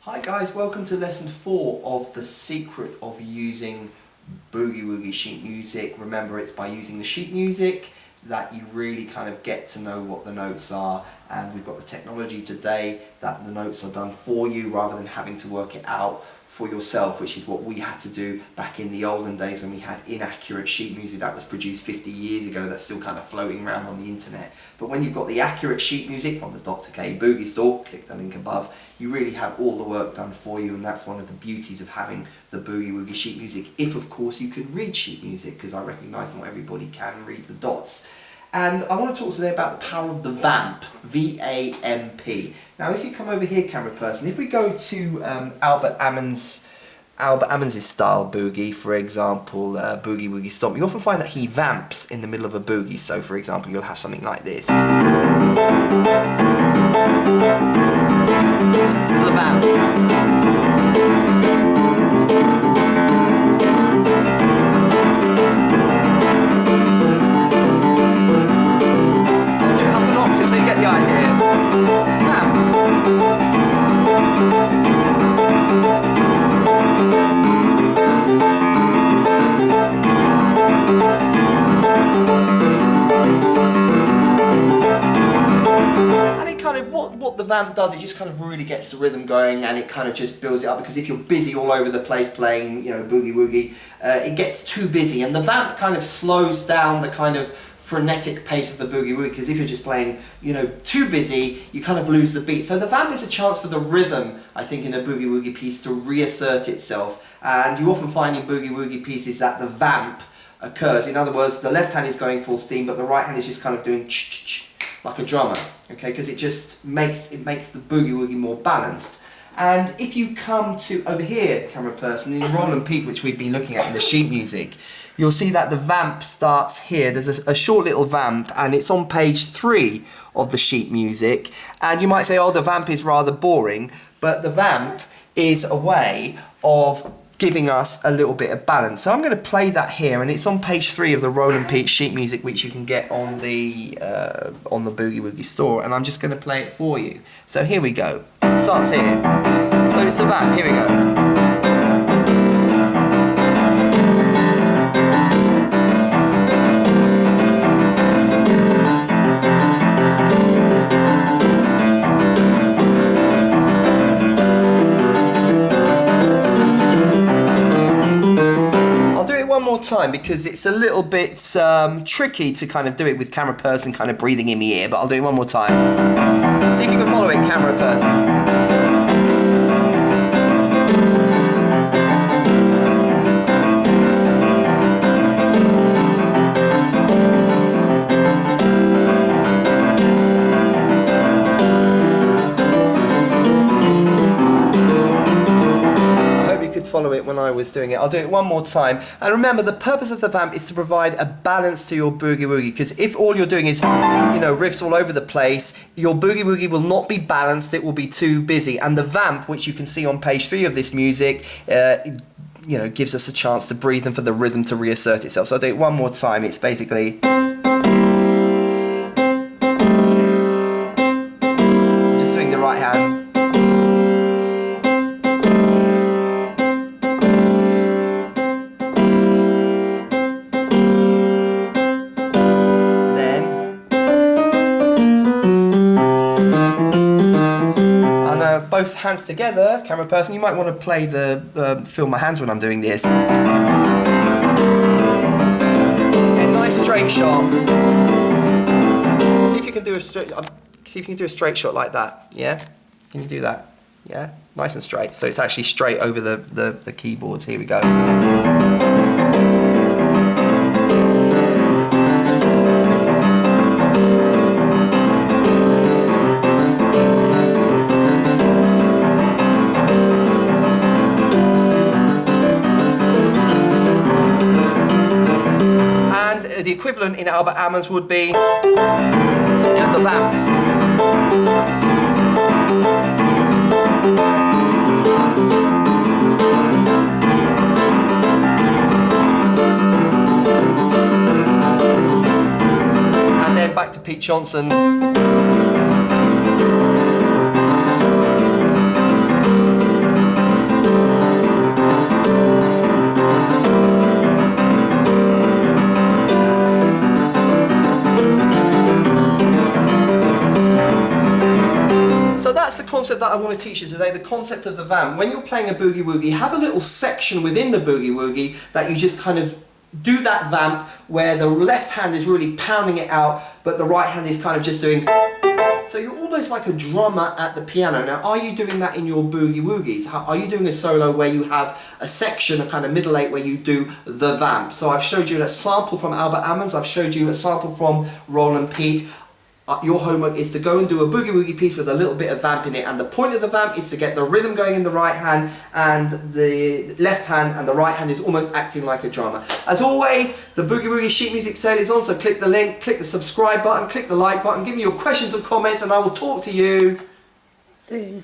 Hi guys, welcome to lesson 4 of the secret of using Boogie Woogie sheet music. Remember, it's by using the sheet music that you really kind of get to know what the notes are, and we've got the technology today that the notes are done for you rather than having to work it out for yourself, which is what we had to do back in the olden days when we had inaccurate sheet music that was produced 50 years ago that's still kind of floating around on the internet. But when you've got the accurate sheet music from the Dr. K Boogie store, click the link above, you really have all the work done for you, and that's one of the beauties of having the Boogie Woogie sheet music, if of course you can read sheet music, because I recognise not everybody can read the dots. And I want to talk today about the power of the Vamp, V-A-M-P. Now if you come over here, camera person, if we go to Albert Ammons' style boogie, for example, Boogie Woogie Stomp, you often find that he vamps in the middle of a boogie. So for example, you'll have something like this. This is a vamp. So you get the idea. It's vamp. And it kind of, what the vamp does, it just kind of really gets the rhythm going, and it kind of just builds it up, because if you're busy all over the place playing, you know, Boogie Woogie, it gets too busy, and the vamp kind of slows down the kind of frenetic pace of the Boogie Woogie, because if you're just playing, you know, too busy, you kind of lose the beat. So the vamp is a chance for the rhythm, I think, in a Boogie Woogie piece to reassert itself, and you often find in Boogie Woogie pieces that the vamp occurs. In other words, the left hand is going full steam, but the right hand is just kind of doing ch-ch-ch like a drummer, okay, because it just makes the Boogie Woogie more balanced. And if you come to over here, camera person, in Roll and Peak, which we've been looking at in the sheet music, you'll see that the vamp starts here. There's a short little vamp, and it's on page 3 of the sheet music. And you might say, oh, the vamp is rather boring, but the vamp is a way of giving us a little bit of balance. So I'm going to play that here, and it's on page 3 of the Roll and Peak sheet music, which you can get on the Boogie Woogie store, and I'm just going to play it for you. So here we go. It starts here. So it's the vamp. Here we go. One more time, because it's a little bit tricky to kind of do it with camera person kind of breathing in my ear, but I'll do it one more time. See if you can follow it, camera person. Follow it when I was doing it. I'll do it one more time. And remember, the purpose of the vamp is to provide a balance to your Boogie Woogie, because if all you're doing is, you know, riffs all over the place, your Boogie Woogie will not be balanced, it will be too busy. And the vamp, which you can see on page 3 of this music, you know, gives us a chance to breathe and for the rhythm to reassert itself. So I'll do it one more time. It's basically, just doing the right hand. Both hands together, camera person, you might want to play the, feel my hands when I'm doing this. Okay, nice straight shot. See if you can do a straight shot like that, yeah? Can you do that? Yeah? Nice and straight. So it's actually straight over the keyboards. Here we go. The equivalent in Albert Ammons would be, you know, the vamp. back to Pete Johnson. concept that I want to teach you today, the concept of the vamp. When you're playing a boogie woogie, have a little section within the boogie woogie that you just kind of do that vamp where the left hand is really pounding it out, but the right hand is kind of just doing. So you're almost like a drummer at the piano. Now, are you doing that in your boogie woogies? Are you doing a solo where you have a section, a kind of middle eight, where you do the vamp? So I've showed you a sample from Albert Ammons. I've showed you a sample from Roland Pete. Your homework is to go and do a boogie woogie piece with a little bit of vamp in it, and the point of the vamp is to get the rhythm going in the right hand, and the left hand and the right hand is almost acting like a drummer. As always, the Boogie Woogie sheet music sale is on, so click the link, click the subscribe button, click the like button, give me your questions and comments, and I will talk to you soon.